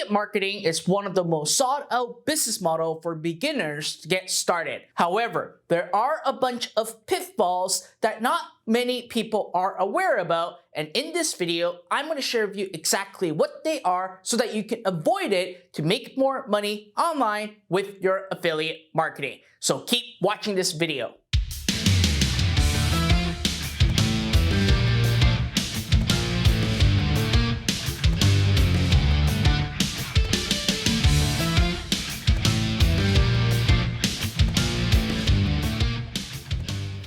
Affiliate marketing is one of the most sought out business model for beginners to get started. However, there are a bunch of pitfalls that not many people are aware about, and in this video, I'm going to share with you exactly what they are so that you can avoid it to make more money online with your affiliate marketing. So keep watching this video.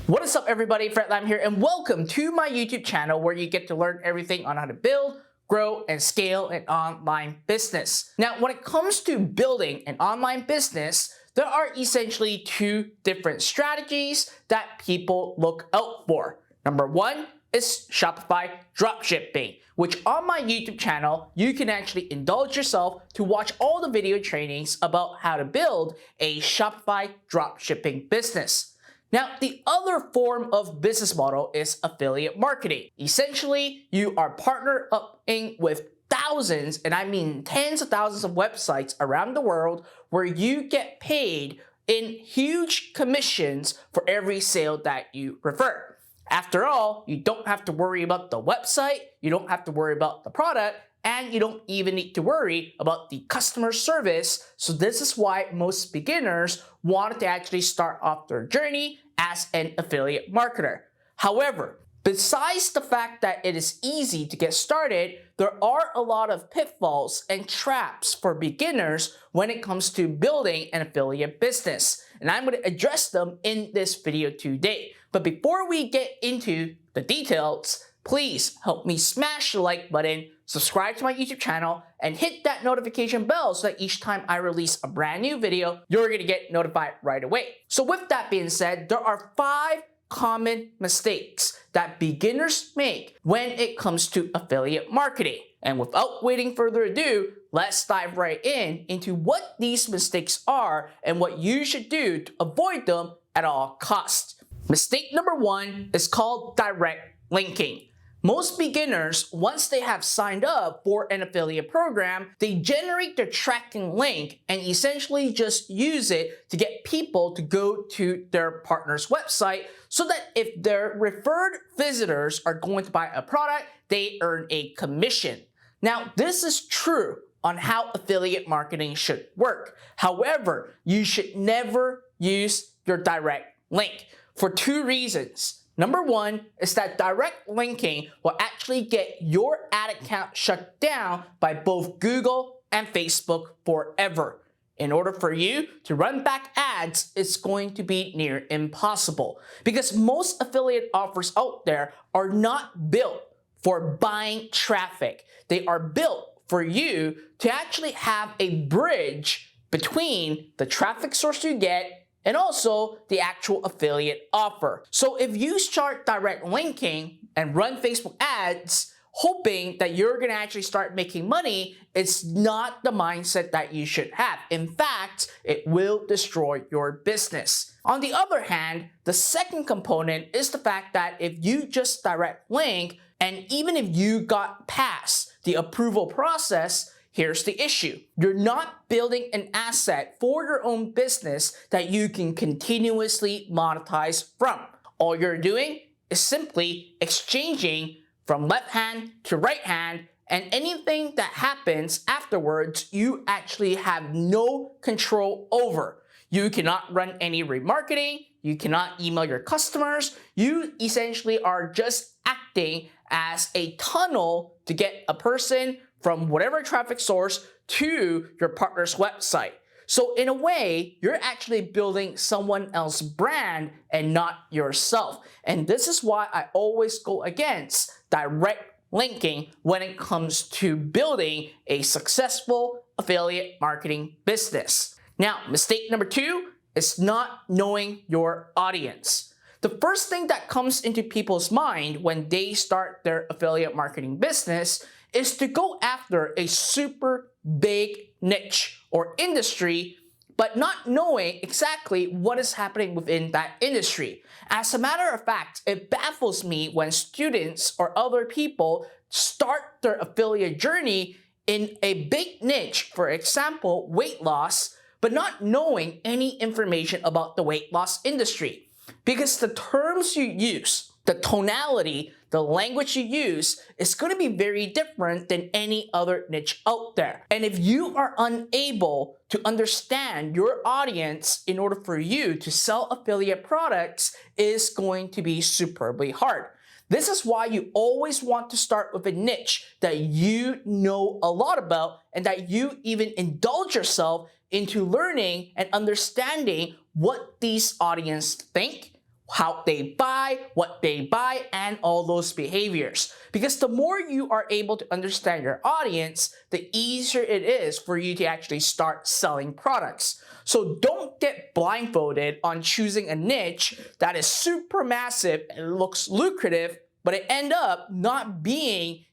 What is up everybody, Fred Lam here, and welcome to my YouTube channel where you get to learn everything on how to build, grow, and scale an online business. Now, when it comes to building an online business, there are essentially two different strategies that people look out for. Number one is Shopify dropshipping, which on my YouTube channel, you can actually indulge yourself to watch all the video trainings about how to build a Shopify dropshipping business. Now, the other form of business model is affiliate marketing. Essentially, you are partnered up with thousands, and I mean tens of thousands of websites around the world where you get paid in huge commissions for every sale that you refer. After all, you don't have to worry about the website, you don't have to worry about the product, and you don't even need to worry about the customer service. So this is why most beginners wanted to actually start off their journey as an affiliate marketer. However, besides the fact that it is easy to get started, there are a lot of pitfalls and traps for beginners when it comes to building an affiliate business. And I'm going to address them in this video today. But before we get into the details, please help me smash the like button, subscribe to my YouTube channel, and hit that notification bell so that each time I release a brand new video, you're going to get notified right away. So with that being said, there are 5 common mistakes that beginners make when it comes to affiliate marketing. And without waiting further ado, let's dive right into what these mistakes are and what you should do to avoid them at all costs. Mistake number 1 is called direct linking. Most beginners, once they have signed up for an affiliate program, they generate their tracking link and essentially just use it to get people to go to their partner's website so that if their referred visitors are going to buy a product, they earn a commission. Now, this is true on how affiliate marketing should work. However, you should never use your direct link for 2 reasons. Number 1 is that direct linking will actually get your ad account shut down by both Google and Facebook forever. In order for you to run back ads, it's going to be near impossible because most affiliate offers out there are not built for buying traffic. They are built for you to actually have a bridge between the traffic source you get and also the actual affiliate offer. So if you start direct linking and run Facebook ads, hoping that you're gonna actually start making money, it's not the mindset that you should have. In fact, it will destroy your business. On the other hand, the second component is the fact that if you just direct link, and even if you got past the approval process, here's the issue. You're not building an asset for your own business that you can continuously monetize from. All you're doing is simply exchanging from left hand to right hand, and anything that happens afterwards, you actually have no control over. You cannot run any remarketing, you cannot email your customers, you essentially are just acting as a tunnel to get a person from whatever traffic source to your partner's website. So in a way, you're actually building someone else's brand and not yourself. And this is why I always go against direct linking when it comes to building a successful affiliate marketing business. Now, mistake number 2 is not knowing your audience. The first thing that comes into people's mind when they start their affiliate marketing business is to go after a super big niche or industry, but not knowing exactly what is happening within that industry. As a matter of fact, it baffles me when students or other people start their affiliate journey in a big niche, for example, weight loss, but not knowing any information about the weight loss industry. Because the terms you use, the tonality, the language you use is going to be very different than any other niche out there. And if you are unable to understand your audience in order for you to sell affiliate products, is going to be superbly hard. This is why you always want to start with a niche that you know a lot about and that you even indulge yourself into learning and understanding what these audience think, how they buy, what they buy, and all those behaviors. Because the more you are able to understand your audience, the easier it is for you to actually start selling products. So don't get blindfolded on choosing a niche that is super massive and looks lucrative, but it end up not getting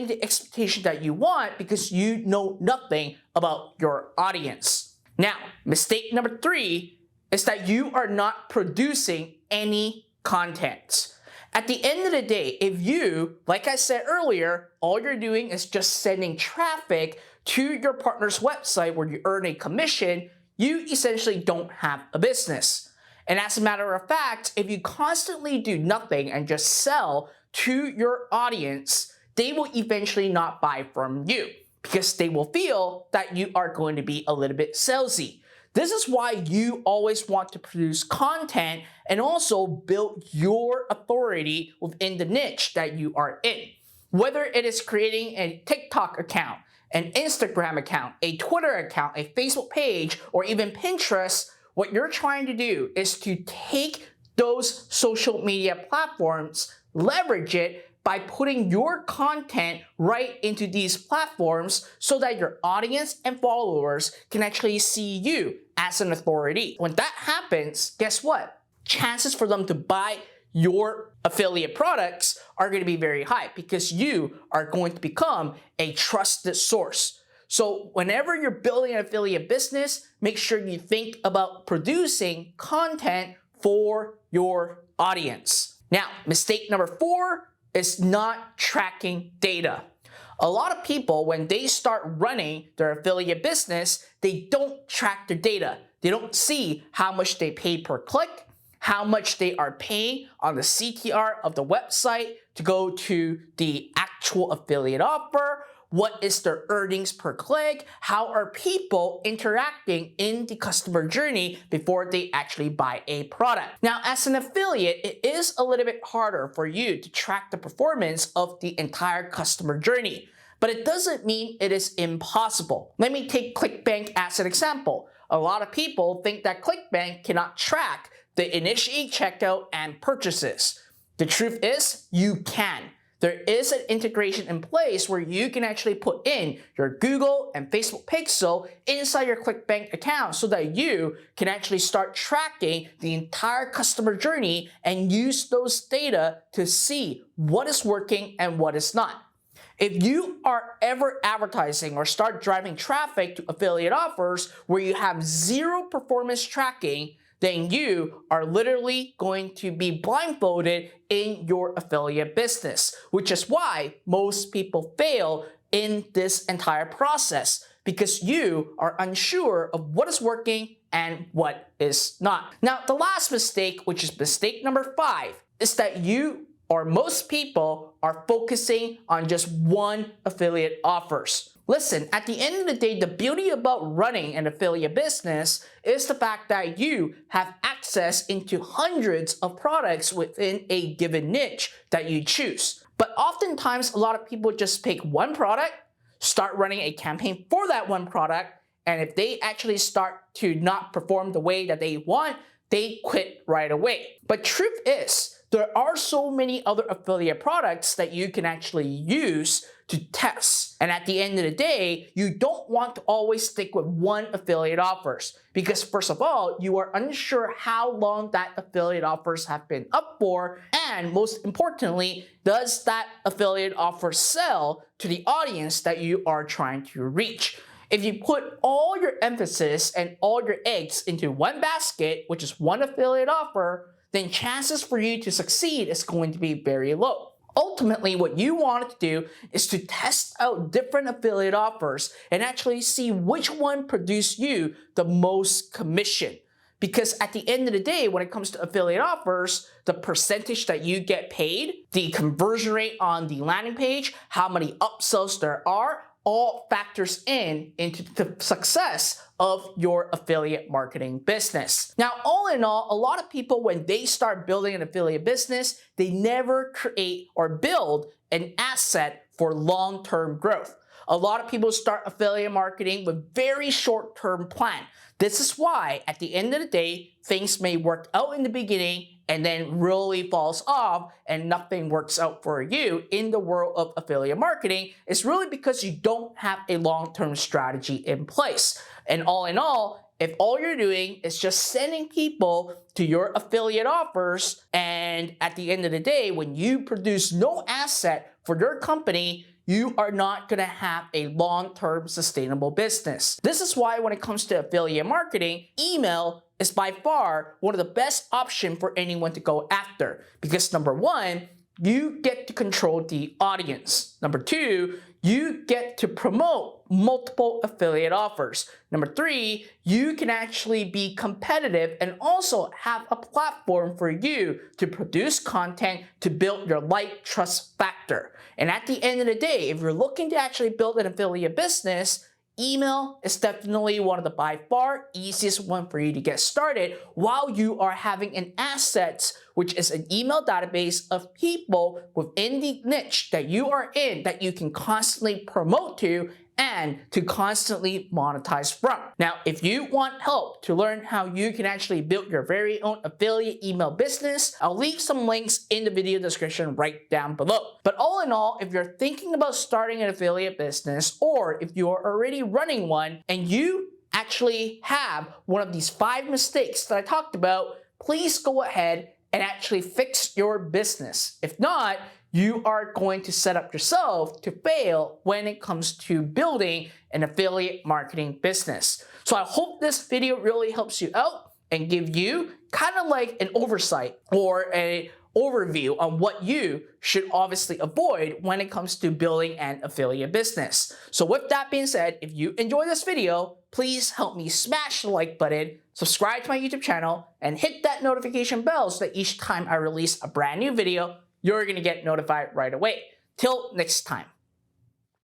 the expectation that you want because you know nothing about your audience. Now, mistake number 3 is that you are not producing any content. At the end of the day, if you, like I said earlier, all you're doing is just sending traffic to your partner's website where you earn a commission, you essentially don't have a business. And as a matter of fact, if you constantly do nothing and just sell to your audience, they will eventually not buy from you because they will feel that you are going to be a little bit salesy. This is why you always want to produce content and also build your authority within the niche that you are in. Whether it is creating a TikTok account, an Instagram account, a Twitter account, a Facebook page, or even Pinterest, what you're trying to do is to take those social media platforms, leverage it by putting your content right into these platforms so that your audience and followers can actually see you as an authority. When that happens, guess what? Chances for them to buy your affiliate products are going to be very high because you are going to become a trusted source. So whenever you're building an affiliate business, make sure you think about producing content for your audience. Now, mistake number 4 is not tracking data. A lot of people, when they start running their affiliate business, they don't track their data. They don't see how much they pay per click, how much they are paying on the CTR of the website to go to the actual affiliate offer, what is their earnings per click, how are people interacting in the customer journey before they actually buy a product. Now, as an affiliate, it is a little bit harder for you to track the performance of the entire customer journey, but it doesn't mean it is impossible. Let me take ClickBank as an example. A lot of people think that ClickBank cannot track the initiate checkout and purchases. The truth is, you can. There is an integration in place where you can actually put in your Google and Facebook pixel inside your ClickBank account so that you can actually start tracking the entire customer journey and use those data to see what is working and what is not. If you are ever advertising or start driving traffic to affiliate offers where you have zero performance tracking, then you are literally going to be blindfolded in your affiliate business, which is why most people fail in this entire process because you are unsure of what is working and what is not. Now, the last mistake, which is mistake number 5, is that you or most people are focusing on just one affiliate offers. Listen, at the end of the day, the beauty about running an affiliate business is the fact that you have access into hundreds of products within a given niche that you choose. But oftentimes, a lot of people just pick one product, start running a campaign for that one product, and if they actually start to not perform the way that they want, they quit right away. But truth is, there are so many other affiliate products that you can actually use to test. And at the end of the day, you don't want to always stick with one affiliate offers because first of all, you are unsure how long that affiliate offers have been up for, and most importantly, does that affiliate offer sell to the audience that you are trying to reach? If you put all your emphasis and all your eggs into one basket, which is one affiliate offer, then chances for you to succeed is going to be very low. Ultimately, what you want to do is to test out different affiliate offers and actually see which one produce you the most commission. Because at the end of the day, when it comes to affiliate offers, the percentage that you get paid, the conversion rate on the landing page, how many upsells there are, all factors into the success of your affiliate marketing business. Now, all in all, a lot of people, when they start building an affiliate business, they never create or build an asset for long-term growth. A lot of people start affiliate marketing with very short-term plan. This is why at the end of the day, things may work out in the beginning and then really falls off and nothing works out for you in the world of affiliate marketing. It's really because you don't have a long-term strategy in place. And all in all, if all you're doing is just sending people to your affiliate offers, and at the end of the day, when you produce no asset for your company, you are not going to have a long-term sustainable business. This is why when it comes to affiliate marketing, email is by far one of the best options for anyone to go after. Because number one, you get to control the audience. Number two, you get to promote multiple affiliate offers. Number three, you can actually be competitive and also have a platform for you to produce content to build your like, trust factor. And at the end of the day, if you're looking to actually build an affiliate business, email is definitely one of the by far easiest one for you to get started while you are having an asset, which is an email database of people within the niche that you are in that you can constantly promote to and to constantly monetize from. Now, if you want help to learn how you can actually build your very own affiliate email business, I'll leave some links in the video description right down below. But all in all, if you're thinking about starting an affiliate business, or if you are already running one and you actually have one of these 5 mistakes that I talked about, please go ahead and actually fix your business. If not, you are going to set up yourself to fail when it comes to building an affiliate marketing business. So I hope this video really helps you out and give you kind of like an oversight or a overview on what you should obviously avoid when it comes to building an affiliate business. So with that being said, if you enjoyed this video, please help me smash the like button, subscribe to my YouTube channel, and hit that notification bell so that each time I release a brand new video, you're going to get notified right away. Till next time.